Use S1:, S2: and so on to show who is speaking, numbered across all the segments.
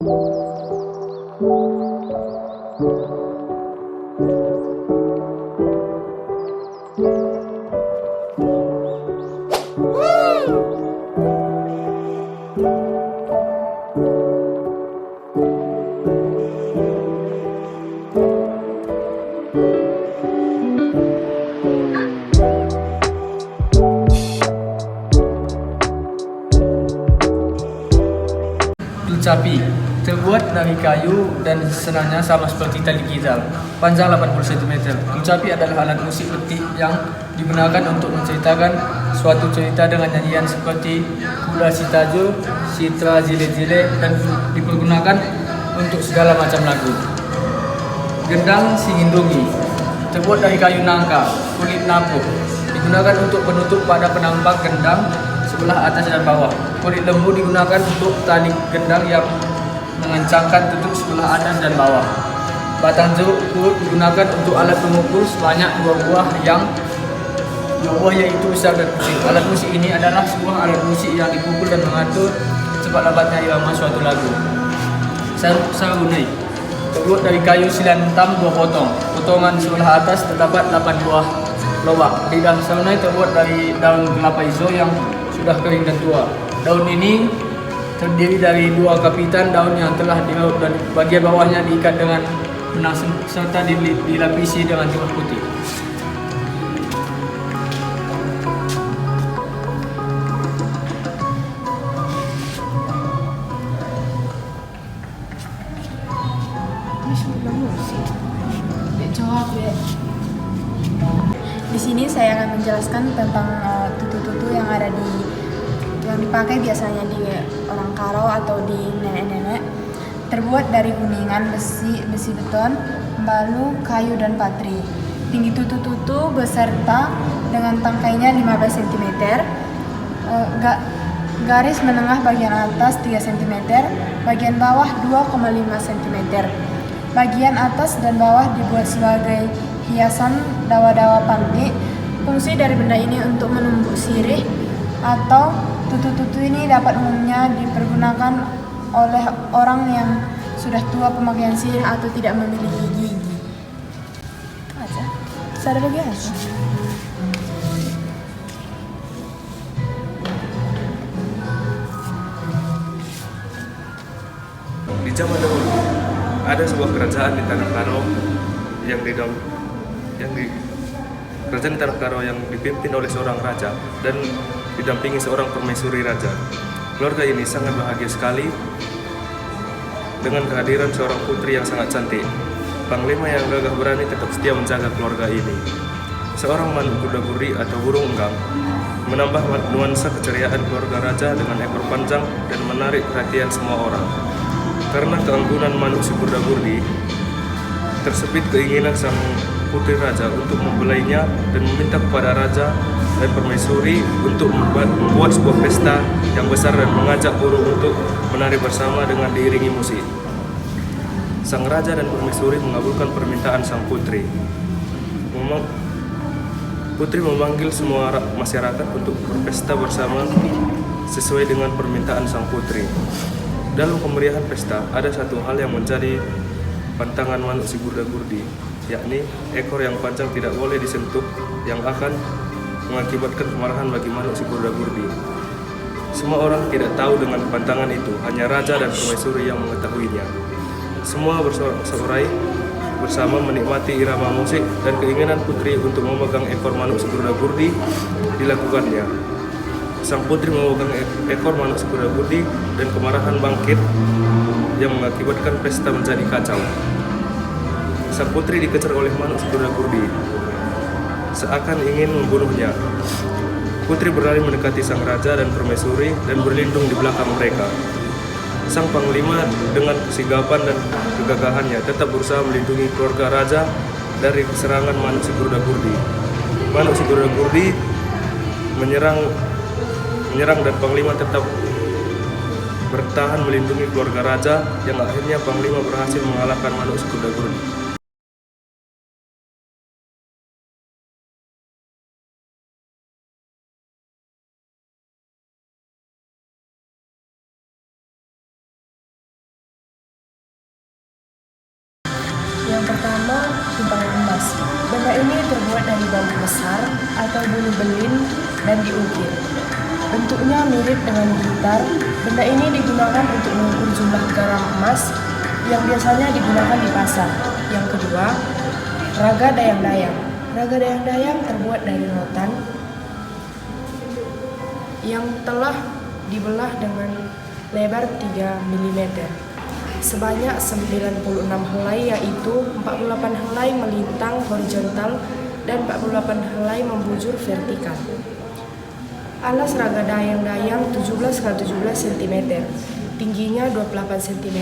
S1: Kecapi terbuat dari kayu dan senangnya sama seperti tali gizal, panjang 80 cm. Kecapi adalah alat musik petik yang digunakan untuk menceritakan suatu cerita dengan nyanyian seperti Kula si Tajo, Sitra Zile-Zile, dan dipergunakan untuk segala macam lagu. Gendang Singindungi terbuat dari kayu nangka, kulit napuk, digunakan untuk penutup pada penampang gendang sebelah atas dan bawah. Kulit lembu digunakan untuk tali gendang yang mengencangkan tutup sebelah atas dan bawah. Batang jeruk purut digunakan untuk alat pemukul sebanyak dua buah yaitu besar dan kecil. Alat musik ini adalah sebuah alat musik yang dipukul dan mengatur cepat lambatnya irama suatu lagu. Sarunai terbuat dari kayu silantam 2 potong. Potongan sebelah atas terdapat 8 buah lobak. Lidah sarunai terbuat dari daun kelapa hijau yang sudah kering dan tua. Daun ini terdiri dari 2 kapitan daun yang telah diraut dan bagian bawahnya diikat dengan benang serta dilapisi dengan timah putih.
S2: Di sini saya akan menjelaskan tentang tutu-tutu yang dipakai biasanya di orang Karo atau di nenek-nenek. Terbuat dari kuningan, besi beton, balu, kayu, dan patri. Tinggi tutu-tutu beserta dengan tangkainya 15 cm. Garis menengah bagian atas 3 cm, bagian bawah 2,5 cm. Bagian atas dan bawah dibuat sebagai hiasan dawa-dawa panti. Fungsi dari benda ini untuk menumbuk sirih atau tutu-tutu ini dapat umumnya dipergunakan oleh orang yang sudah tua pemakaian sirih atau tidak memiliki gigi. Itu aja. Ada bagian apa?
S3: Di zaman dahulu ada sebuah kerajaan di Tanah Karo kerajaan di Tanah Karo yang dipimpin oleh seorang raja dan didampingi seorang permaisuri raja. Keluarga ini sangat bahagia sekali dengan kehadiran seorang putri yang sangat cantik. Panglima yang gagah berani tetap setia menjaga keluarga ini. Seorang manuk kuda-guri atau burung enggang menambah nuansa keceriaan keluarga raja dengan ekor panjang dan menarik perhatian semua orang. Karena keanggunan manuk si kuda-guri, tersebut keinginan sang putri raja untuk membelainya dan meminta kepada raja dan permaisuri untuk membuat sebuah pesta yang besar dan mengajak burung untuk menari bersama dengan diiringi musik. Sang raja dan permaisuri mengabulkan permintaan sang putri. Putri memanggil semua masyarakat untuk berpesta bersama sesuai dengan permintaan sang putri. Dalam kemeriahan pesta, ada satu hal yang menjadi pantangan manuk si Gurda-Gurdi, yakni ekor yang panjang tidak boleh disentuh yang akan mengakibatkan kemarahan bagi manuk si Gurda-Gurdi. Semua orang tidak tahu dengan pantangan itu, hanya raja dan permaisuri yang mengetahuinya. Semua bersorak-sorai bersama menikmati irama musik dan keinginan putri untuk memegang ekor manuk si Gurda-Gurdi dilakukannya. Sang putri memegang ekor manuk si Gurda-Gurdi dan kemarahan bangkit yang mengakibatkan pesta menjadi kacau. Sang putri dikejar oleh manuk si Gurda-Gurdi seakan ingin membunuhnya. Putri berlari mendekati sang raja dan permaisuri dan berlindung di belakang mereka. Sang panglima dengan kesigapan dan kegagahannya tetap berusaha melindungi keluarga raja dari serangan manuk si Gurda-Gurdi. Manuk si Gurda-Gurdi menyerang dan panglima tetap bertahan melindungi keluarga raja, yang akhirnya panglima berhasil mengalahkan manuk si Gurda-Gurdi.
S2: pertama, tumpangan emas. Benda ini terbuat dari bambu besar atau bulu belin dan diukir. Bentuknya mirip dengan gitar. Benda ini digunakan untuk mengukur jumlah gram emas yang biasanya digunakan di pasar. Yang kedua, raga dayang-dayang. Raga dayang-dayang terbuat dari rotan yang telah dibelah dengan lebar 3 mm. Sebanyak 96 helai, yaitu 48 helai melintang horizontal dan 48 helai membujur vertikal. Alas raga dayang-dayang 17 x 17 cm, tingginya 28 cm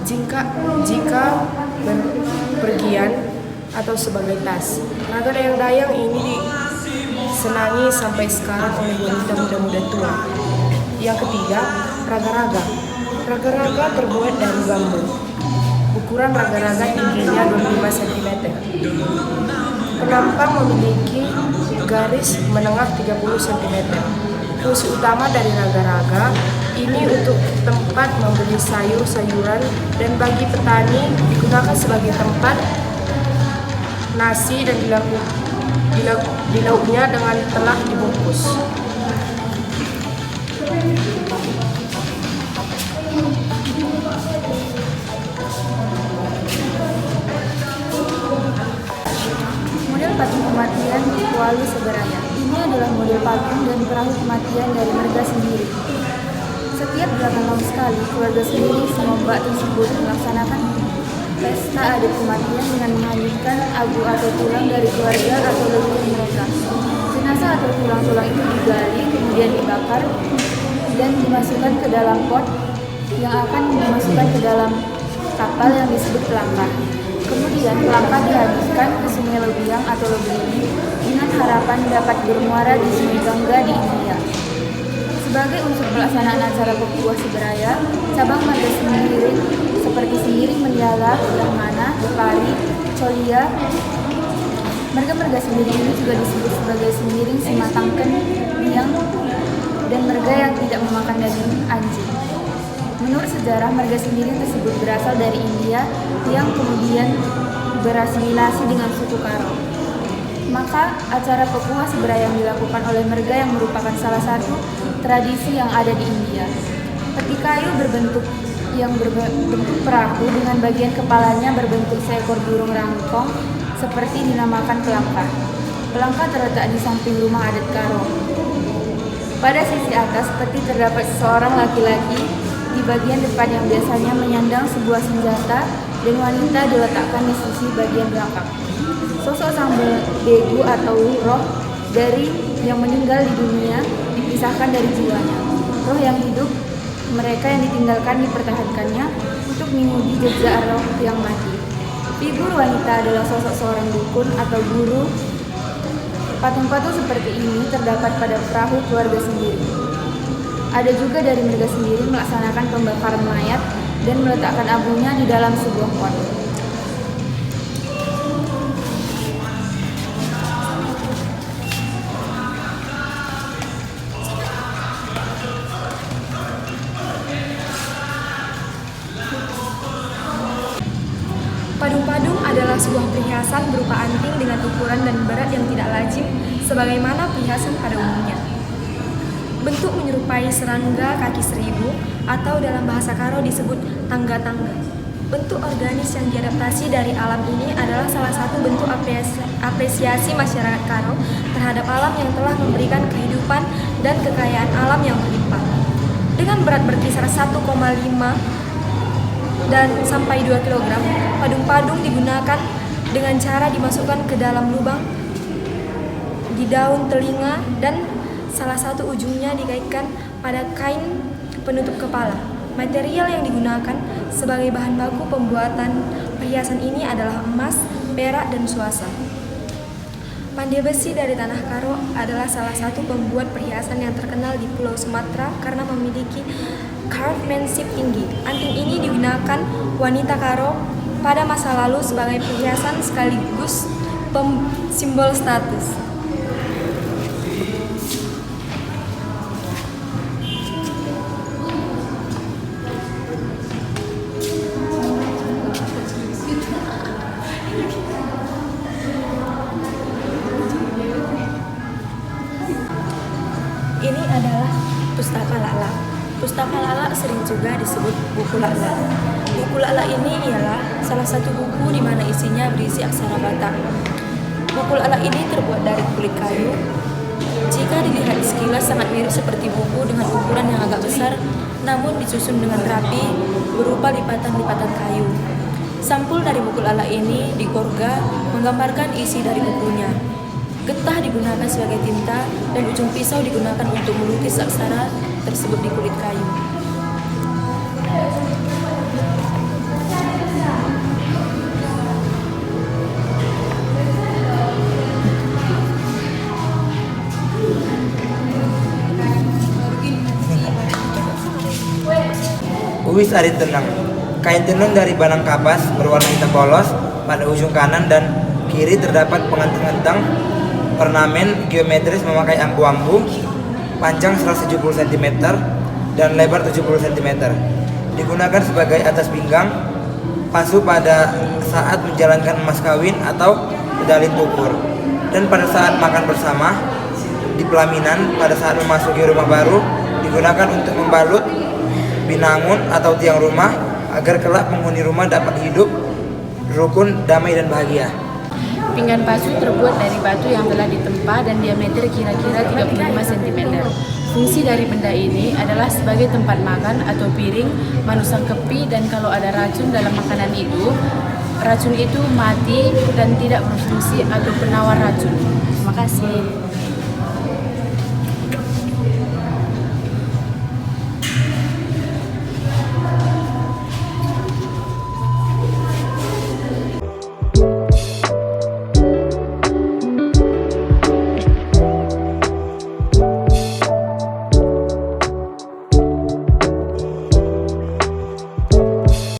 S2: jika berpergian atau sebagai tas. Raga dayang-dayang ini disenangi sampai sekarang oleh wanita muda-muda tua. Yang ketiga, raga-raga. Raga-raga terbuat dari bambu. Ukuran raga-raga tingginya 25 cm. Penampang memiliki garis menengah 30 cm. Fungsi utama dari raga-raga ini untuk tempat membeli sayur-sayuran dan bagi petani digunakan sebagai tempat nasi dan dilauknya dengan telah dibungkus.
S4: Model patung kematian Wali Segeraya. Ini adalah model patung dan perahu kematian dari merga sendiri. Setiap 8 tahun sekali, keluarga sendiri Semombak tersebut melaksanakan pesta adat kematian dengan menghadirkan abu atau tulang dari keluarga atau leluhur mereka. Jenazah atau tulang-tulang itu digali, kemudian dibakar dan dimasukkan ke dalam pot yang akan dimasukkan ke dalam kapal yang disebut pelangkah. Kemudian pelangkah dihabiskan ke Sungai Lebiang atau Lebiang dengan harapan dapat bermuara di Sungai Gangga di India. Sebagai unsur pelaksanaan acara Pepuah Segeraya, cabang marga Sembiring seperti Sembiring Mendiala, Yamana, Depari, Colia. Marga-marga Sembiring ini juga disebut sebagai Sembiring Simatangken, Biang, dan marga yang tidak memakan daging anjing. Menurut sejarah, marga Sembiring tersebut berasal dari India yang kemudian berasimilasi dengan suku Karo. Maka acara Pepuah Segeraya yang dilakukan oleh marga yang merupakan salah satu tradisi yang ada di India. Peti kayu berbentuk perahu dengan bagian kepalanya berbentuk seekor burung rangkong seperti dinamakan pelangkah. Pelangkah terletak di samping rumah adat Karo. Pada sisi atas peti terdapat seorang laki-laki di bagian depan yang biasanya menyandang sebuah senjata dan wanita diletakkan di sisi bagian belakang. Sosok sang begu atau roh dari yang meninggal di dunia dipisahkan dari jiwanya. Roh yang hidup, mereka yang ditinggalkan dipertahankannya untuk mengikuti jejak roh yang mati. Figur wanita adalah sosok seorang dukun atau guru. Patung-patung seperti ini terdapat pada perahu keluarga sendiri. Ada juga dari mereka sendiri melaksanakan pembakaran mayat dan meletakkan abunya di dalam sebuah pot.
S5: Padung-padung adalah sebuah perhiasan berupa anting dengan ukuran dan berat yang tidak lazim sebagaimana perhiasan pada umumnya. Bentuk menyerupai serangga kaki seribu atau dalam bahasa Karo disebut tangga-tangga. Bentuk organis yang diadaptasi dari alam ini adalah salah satu bentuk apresiasi masyarakat Karo terhadap alam yang telah memberikan kehidupan dan kekayaan alam yang berlimpah. Dengan berat berkisar 1,5 dan sampai 2 kg, padung-padung digunakan dengan cara dimasukkan ke dalam lubang di daun telinga dan salah satu ujungnya dikaitkan pada kain penutup kepala. Material yang digunakan sebagai bahan baku pembuatan perhiasan ini adalah emas, perak, dan suasa. Pandai besi dari tanah Karo adalah salah satu pembuat perhiasan yang terkenal di Pulau Sumatera karena memiliki craftsmanship tinggi. Anting ini digunakan wanita Karo pada masa lalu sebagai perhiasan sekaligus simbol status. Pustaka Lala sering juga disebut buku Lala. Buku Lala ini ialah salah satu buku di mana isinya berisi aksara Batak. Buku Lala ini terbuat dari kulit kayu. Jika dilihat sekilas sangat mirip seperti buku dengan ukuran yang agak besar, namun disusun dengan rapi berupa lipatan-lipatan kayu. Sampul dari buku Lala ini digorga menggambarkan isi dari bukunya. Getah digunakan sebagai tinta dan ujung pisau digunakan untuk melukis aksara tersebut di kulit kayu.
S6: Uwis Ari Tenang. Kain tenun dari benang kapas berwarna hitam polos. Pada ujung kanan dan kiri terdapat pengentang-entang ornamen geometris memakai ambu-ambu, panjang 170 cm dan lebar 70 cm. Digunakan sebagai atas pinggang, pasu pada saat menjalankan emas kawin atau medalin tukur, dan pada saat makan bersama. Di pelaminan pada saat memasuki rumah baru digunakan untuk membalut binangun atau tiang rumah agar kelak penghuni rumah dapat hidup rukun, damai dan bahagia.
S2: Pinggan pasu terbuat dari batu yang telah ditempa dan diameter kira-kira 35 cm. Fungsi dari benda ini adalah sebagai tempat makan atau piring, manusang kepi, dan kalau ada racun dalam makanan itu, racun itu mati dan tidak berfungsi atau penawar racun. Terima kasih.